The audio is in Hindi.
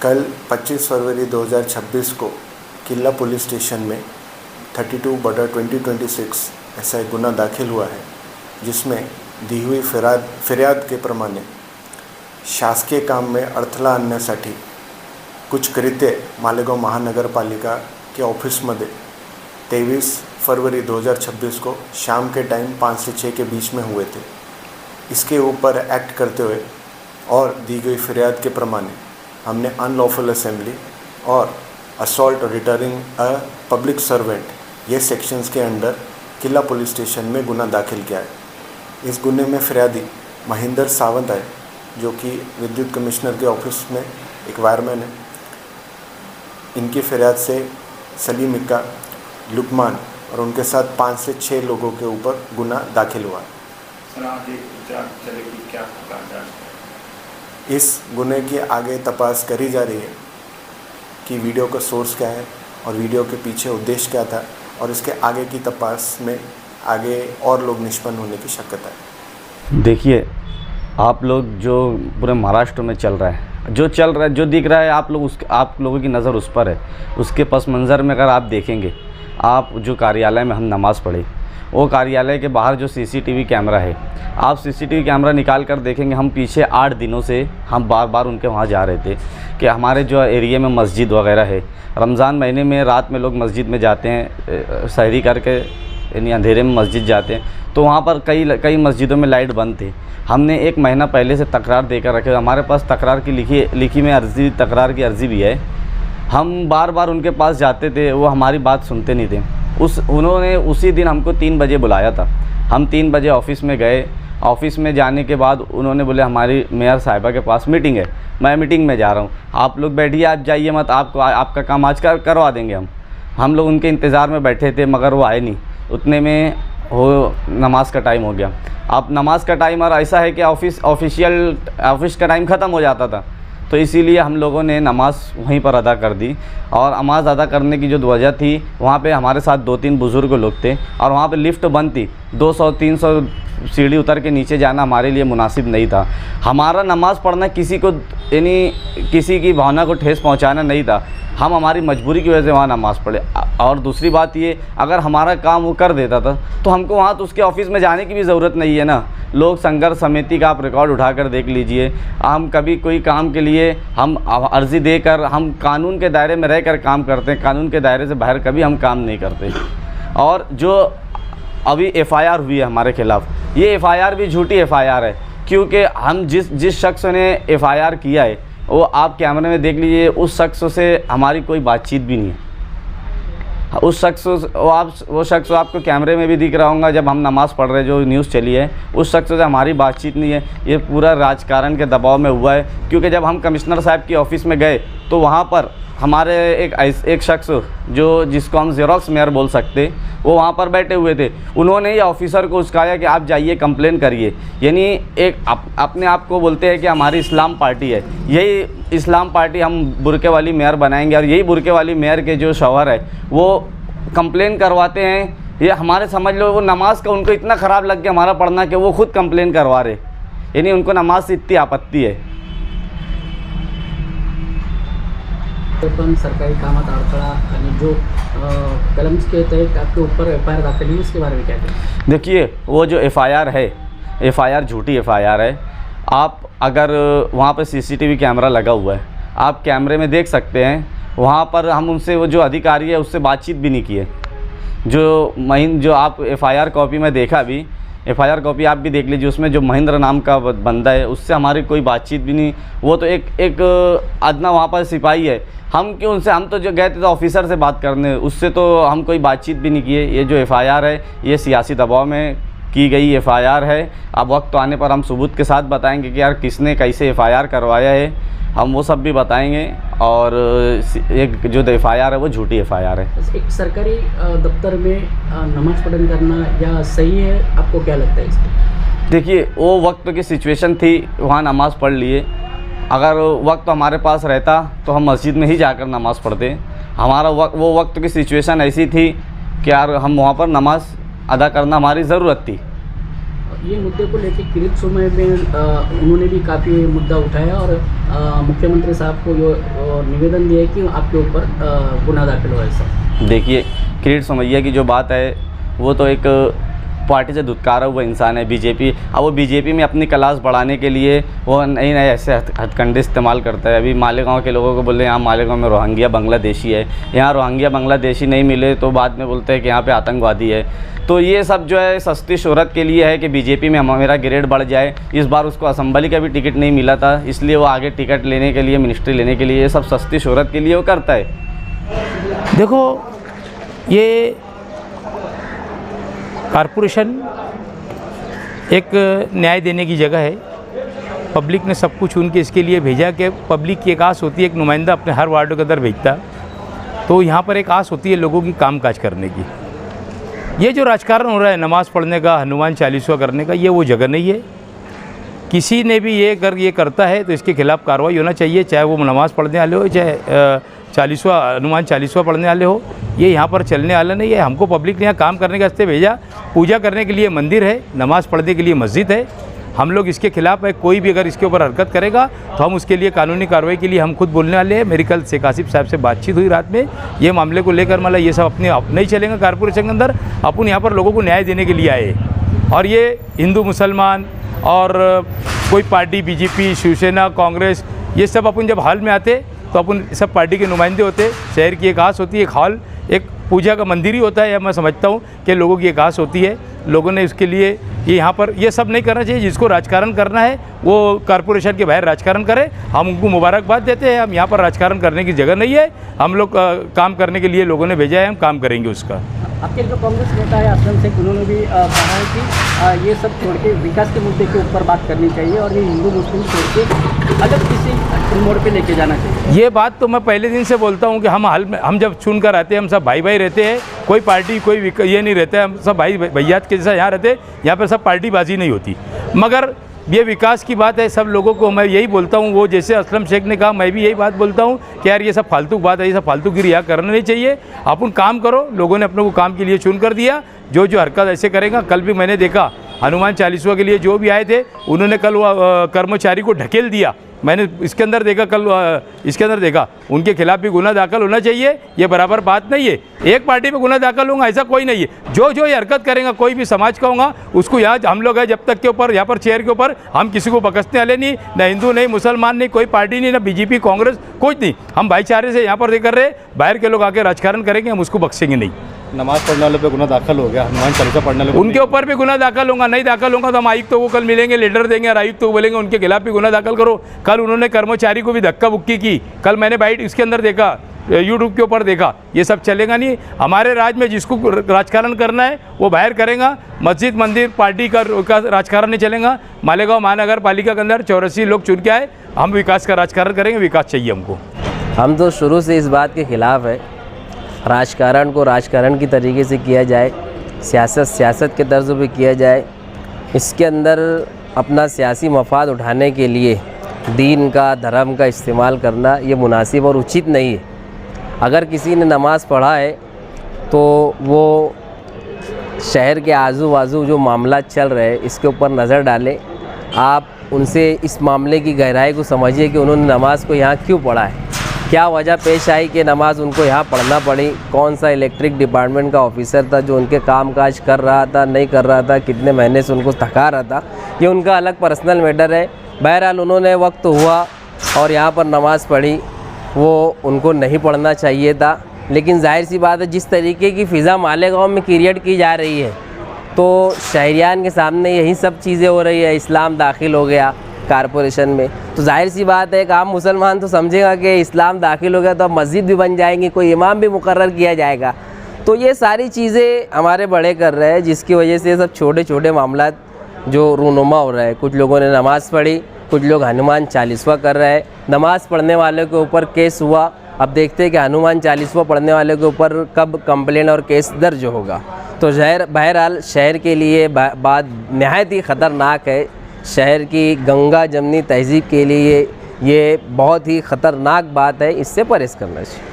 कल 25 फरवरी 2026 को किला पुलिस स्टेशन में 32/2026 ऐसा एक गुना दाखिल हुआ है, जिसमें दी हुई फिर्याद के प्रमाणे शासकीय काम में अडथळा आणण्यासाठी कुछ कृत्य मालेगाव महानगरपालिका के ऑफिसमध्ये 23 फरवरी 2026 को शाम के टाइम 5 से 6 के बीच में हुए थे। इसके ऊपर एक्ट करते हुए और दी गई फिर्याद के प्रमाणे हमने अनलॉफुल असेंबली और assault returning a public servant ये सेक्शंस के अंडर किला पुलिस स्टेशन में गुना दाखिल किया है। इस गुने में फिर्यादी महेंद्र सावंत है, जो कि विद्युत कमिश्नर के ऑफिस में एक वायरमैन है। इनकी फिर्याद से सलीम इक्का, लुकमान और उनके साथ 5 से 6 लोगों के ऊपर गुना दाखिल हुआ। सर, आगे जांच चलेगी, क्या होगा जांच? इस गुने की आगे तपास करी जा रही है कि वीडियो का सोर्स क्या है और वीडियो के पीछे उद्देश्य क्या था, और इसके आगे की तपास में आगे और लोग निष्पन्न होने की शक्यता है। देखिए, आप लोग जो पूरे महाराष्ट्र में चल रहा है, जो दिख रहा है, आप लोगों की नज़र उस पर है। उसके पस मंज़र में अगर आप देखेंगे, आप जो कार्यालय में हम नमाज़ पढ़े, वो कार्यालय के बाहर जो सीसीटीवी कैमरा है, आप सीसीटीवी कैमरा निकाल कर देखेंगे। हम पीछे 8 दिनों से हम बार बार उनके वहाँ जा रहे थे कि हमारे जो एरिया में मस्जिद वगैरह है, रमज़ान महीने में रात में लोग मस्जिद में जाते हैं, सहरी करके यानी अंधेरे में मस्जिद जाते हैं, तो वहाँ पर कई मस्जिदों में लाइट बंद थी। हमने 1 महीना पहले से तकरार देकर रखे, हमारे पास तकरार की लिखी में तकरार की अर्ज़ी भी है। हम बार बार उनके पास जाते थे, वो हमारी बात सुनते नहीं थे। उन्होंने उसी दिन हमको 3 बजे बुलाया था। हम 3 बजे ऑफ़िस में गए। ऑफ़िस में जाने के बाद उन्होंने बोले हमारी मेयर साहिबा के पास मीटिंग है, मैं मीटिंग में जा रहा हूँ, आप लोग बैठिए, आज जाइए मत, आपका काम आज करवा देंगे हम लोग उनके इंतज़ार में बैठे थे, मगर वो आए नहीं। उतने में वो नमाज का टाइम हो गया। अब नमाज का टाइम और ऐसा है कि ऑफ़िस का टाइम ख़त्म हो जाता था, तो इसीलिए हम लोगों ने नमाज़ वहीं पर अदा कर दी। और नमाज़ अदा करने की जो वजह थी, वहाँ पे हमारे साथ 2-3 बुज़ुर्ग लोग थे और वहाँ पे लिफ्ट बंद थी। 200-300 सीढ़ी उतर के नीचे जाना हमारे लिए मुनासिब नहीं था। हमारा नमाज़ पढ़ना किसी की भावना को ठेस पहुँचाना नहीं था। हम हमारी मजबूरी की वजह से वहाँ नमाज़ पढ़े। और दूसरी बात ये, अगर हमारा काम वो कर देता था तो हमको वहाँ तो उसके ऑफ़िस में जाने की भी ज़रूरत नहीं है ना। लोक संघर्ष समिति का आप रिकॉर्ड उठाकर देख लीजिए। हम कभी कोई काम के लिए हम अर्ज़ी देकर, हम कानून के दायरे में रहकर काम करते हैं, कानून के दायरे से बाहर कभी हम काम नहीं करते। और जो अभी FIR हुई है हमारे ख़िलाफ़, ये FIR भी झूठी FIR है, क्योंकि हम जिस शख्स ने FIR किया है, वो आप कैमरे में देख लीजिए, उस शख्स से हमारी कोई बातचीत भी नहीं है। उस शख्स वो शख्स आपको कैमरे में भी दिख रहा होगा, जब हम नमाज़ पढ़ रहे, जो न्यूज़ चली है, उस शख्स से हमारी बातचीत नहीं है। ये पूरा राजकारण के दबाव में हुआ है, क्योंकि जब हम कमिश्नर साहब की ऑफ़िस में गए तो वहाँ पर हमारे एक शख्स जिसको हम ज़ेरोक्स मेयर बोल सकते, वो वहाँ पर बैठे हुए थे। उन्होंने ही ऑफिसर को उसकाया कि आप जाइए कंप्लेन करिए। यानी एक अपने आप को बोलते हैं कि हमारी इस्लाम पार्टी है, यही इस्लाम पार्टी हम बुरके वाली मेयर बनाएंगे, और यही बुरके वाली मेयर के जो शौहर है वो कंप्लेन करवाते हैं। ये हमारे समझ लो, वो नमाज का उनको इतना ख़राब लग गया हमारा पढ़ना कि वो खुद कंप्लेन करवा रहे, यानी उनको नमाज से इतनी आपत्ति है। पण सरकारी कामात अडथळा आणि जो कलम के तहत आपके ऊपर FIR दाखिल हुई, उसके बारे में क्या कहें? देखिए, वो जो FIR है, FIR झूठी FIR है। आप अगर वहाँ पर CCTV कैमरा लगा हुआ है, आप कैमरे में देख सकते हैं। वहाँ पर हम उनसे, वो जो अधिकारी है, उससे बातचीत भी नहीं की है। जो आप FIR कॉपी में देखा भी, FIR कॉपी आप भी देख लीजिए, उसमें जो महेंद्र नाम का बंदा है, उससे हमारी कोई बातचीत भी नहीं। वो तो एक अदना वहाँ पर सिपाही है। हम तो जो गए थे तो ऑफिसर से बात करने, उससे तो हम कोई बातचीत भी नहीं किए। ये जो FIR है, ये सियासी दबाव में की गई FIR है। अब वक्त तो आने पर हम सबूत के साथ बताएंगे कि यार किसने कैसे FIR करवाया है, हम वो सब भी बताएंगे। और एक जो FIR है वो झूठी FIR है। एक सरकारी दफ्तर में नमाज पढ़न करना या सही है, आपको क्या लगता है इसमें? देखिए, वो वक्त की सिचुएशन थी, वहाँ नमाज़ पढ़ लिए। अगर वक्त हमारे पास रहता तो हम मस्जिद में ही जाकर नमाज़ पढ़ते। हमारा वो वक्त की सिचुएशन ऐसी थी कि यार हम वहाँ पर नमाज़ अदा करना हमारी ज़रूरत थी। ये मुद्दे को लेकर किरीट सोमय्या में उन्होंने भी काफ़ी मुद्दा उठाया और मुख्यमंत्री साहब को यो निवेदन दिया है कि आपके ऊपर गुनाह दाखिल हुआ है सर। देखिए, किरीट सोमय्या की जो बात है वो तो एक पार्टी से धुतकारा हुआ इंसान है, बीजेपी। अब वो बीजेपी में अपनी क्लास बढ़ाने के लिए वो नए नए ऐसे हथकंडे इस्तेमाल करता है। अभी मालेगांव के लोगों को बोले यहाँ मालेगांव में रोहिंग्या बांग्लादेशी है, यहाँ रोहिंग्या बांग्लादेशी नहीं मिले तो बाद में बोलते हैं कि यहाँ पे आतंकवादी है। तो ये सब जो है सस्ती शोहरत के लिए है कि बीजेपी में मेरा ग्रेड बढ़ जाए। इस बार उसको असेंबली का भी टिकट नहीं मिला था, इसलिए वो आगे टिकट लेने के लिए, मिनिस्ट्री लेने के लिए, ये सब सस्ती शोहरत के लिए वो करता है। देखो, ये कारपोरेशन एक न्याय देने की जगह है। पब्लिक ने सब कुछ उनके इसके लिए भेजा कि पब्लिक की एक आस होती है, एक नुमाइंदा अपने हर वार्ड के अंदर भेजता, तो यहाँ पर एक आस होती है लोगों की कामकाज करने की। ये जो राजकारण हो रहा है नमाज़ पढ़ने का, हनुमान चालीसा करने का, ये वो जगह नहीं है। किसी ने भी ये करता है तो इसके खिलाफ़ कार्रवाई होना चाहिए, चाहे वो नमाज़ पढ़ने वाले हो, चाहे हनुमान चालीसा पढ़ने वाले हो। ये यहाँ पर चलने वाला नहीं है। हमको पब्लिक ने यहाँ काम करने के वास्ते भेजा, पूजा करने के लिए मंदिर है, नमाज़ पढ़ने के लिए मस्जिद है। हम लोग इसके खिलाफ़ है, कोई भी अगर इसके ऊपर हरकत करेगा तो हम उसके लिए कानूनी कार्रवाई के लिए हम खुद बोलने वाले हैं। मेरी कल शेख आसिफ साहब से बातचीत हुई रात में, ये मामले को लेकर मतलब ये सब अपने ही चलेंगे कारपोरेशन के अंदर। अपन यहाँ पर लोगों को न्याय देने के लिए आए और ये हिंदू मुसलमान और कोई पार्टी, बीजेपी, शिवसेना, कांग्रेस, ये सब अपन जब हॉल में आते तो अपन सब पार्टी के नुमाइंदे होते। शहर की एक आस होती है, एक हॉल, एक पूजा का मंदिर ही होता है। मैं समझता हूँ कि लोगों की एक आस होती है, लोगों ने उसके लिए ये यहाँ पर ये सब नहीं करना चाहिए। जिसको राजकारण करना है वो कारपोरेशन के बाहर राजकारण करे, हम उनको मुबारकबाद देते हैं। हम यहाँ पर राजकारण करने की जगह नहीं है। हम लोग काम करने के लिए लोगों ने भेजा है, हम काम करेंगे उसका। आपके जो कांग्रेस नेता है असलम शेख, उन्होंने भी कहा है कि ये सब छोड़ के विकास के मुद्दे के ऊपर बात करनी चाहिए और ये हिंदू मुस्लिम छोड़ के अलग किसी मोड़ पे लेके जाना चाहिए। ये बात तो मैं पहले दिन से बोलता हूँ कि हम जब चुनकर आते हैं, हम सब भाई भाई रहते हैं। कोई पार्टी कोई ये नहीं रहता है, हम सब भाई भैयात के जैसा यहाँ रहते हैं। यहाँ पर सब पार्टीबाजी नहीं होती, मगर ये विकास की बात है। सब लोगों को मैं यही बोलता हूँ, वो जैसे असलम शेख ने कहा, मैं भी यही बात बोलता हूँ कि यार ये सब फालतू बात है, ये सब फालतू गिरी यहाँ करना नहीं चाहिए। अपन काम करो, लोगों ने अपने को काम के लिए चुन कर दिया। जो हरकत ऐसे करेगा, कल भी मैंने देखा हनुमान चालीसा के लिए जो भी आए थे उन्होंने कल कर्मचारी को ढकेल दिया। मैंने इसके अंदर देखा उनके खिलाफ भी गुना दाखिल होना चाहिए। ये बराबर बात नहीं है, एक पार्टी पे गुना दाखिल होगा ऐसा कोई नहीं है। जो ये हरकत करेगा, कोई भी समाज का होगा, उसको यहाँ हम लोग है जब तक के ऊपर यहाँ पर चेयर के ऊपर हम किसी को बकसने वाले नहीं, ना हिंदू नहीं, मुसलमान नहीं, कोई पार्टी नहीं, ना बीजेपी, कांग्रेस, कुछ नहीं। हम भाईचारे से यहाँ पर कर रहे। बाहर के लोग आके राजकारण करेंगे, हम उसको बख्शेंगे नहीं। नमाज़ पढ़ने वाले पे गुनाह दाखिल हो गया, हनुमान चालीसा पढ़ने वाले उनके ऊपर भी गुनाह दाखिल होगा। नहीं दाखिल होगा तो हम आयुक्त को कल मिलेंगे, लेटर देंगे और आयुक्त को बोलेंगे उनके खिलाफ भी गुनाह दाखिल करो। कल उन्होंने कर्मचारी को भी धक्का बुक्की की, कल मैंने बाइट इसके अंदर देखा, यूट्यूब के ऊपर देखा। ये सब चलेगा नहीं। हमारे राज्य में जिसको राजकारण करना है वो बाहर करेगा। मस्जिद, मंदिर, पार्टी का राजकारण नहीं चलेगा। मालेगांव महानगर पालिका के अंदर 84 लोग चुन के आए, हम विकास का राजकारण करेंगे। विकास चाहिए हमको। हम तो शुरू से इस बात के खिलाफ़ है, राजकारण को राजकारण की तरीके से किया जाए, सियासत के तर्ज पे किया जाए। इसके अंदर अपना सियासी मफाद उठाने के लिए दीन का, धर्म का इस्तेमाल करना ये मुनासिब और उचित नहीं है। अगर किसी ने नमाज़ पढ़ा है तो वो शहर के आजू बाजू जो मामला चल रहे हैं इसके ऊपर नज़र डालें। आप उनसे इस मामले की गहराई को समझिए कि उन्होंने नमाज़ को यहाँ क्यों पढ़ा है, क्या वजह पेश आई कि नमाज़ उनको यहाँ पढ़ना पड़ी, कौन सा इलेक्ट्रिक डिपार्टमेंट का ऑफिसर था जो उनके कामकाज कर रहा था, नहीं कर रहा था, कितने महीने से उनको थका रहा था, ये उनका अलग पर्सनल मैटर है। बहरहाल उन्होंने वक्त हुआ और यहाँ पर नमाज़ पढ़ी, वो उनको नहीं पढ़ना चाहिए था। लेकिन जाहिर सी बात है, जिस तरीके की फ़िज़ा मालेगांव में क्रिएट की जा रही है तो शहरियान के सामने यही सब चीज़ें हो रही है। इस्लाम दाखिल हो गया कारपोरेशन में, तो जाहिर सी बात है एक आम मुसलमान तो समझेगा कि इस्लाम दाखिल हो गया तो अब मस्जिद भी बन जाएंगी, कोई इमाम भी मुकर्रर किया जाएगा। तो ये सारी चीज़ें हमारे बड़े कर रहे हैं, जिसकी वजह से सब छोटे छोटे मामला जो रूनुमा हो रहा है। कुछ लोगों ने नमाज़ पढ़ी, कुछ लोग हनुमान चालीसा कर रहे हैं। नमाज़ पढ़ने वाले के ऊपर केस हुआ, अब देखते हैं कि हनुमान चालीसा पढ़ने वाले के ऊपर कब कंप्लेन और केस दर्ज होगा। तो बहरहाल शहर के लिए बात नहायत ही ख़तरनाक है। शहर की गंगा जमनी तहज़ीब के लिए ये बहुत ही ख़तरनाक बात है, इससे परहेज़ करना चाहिए।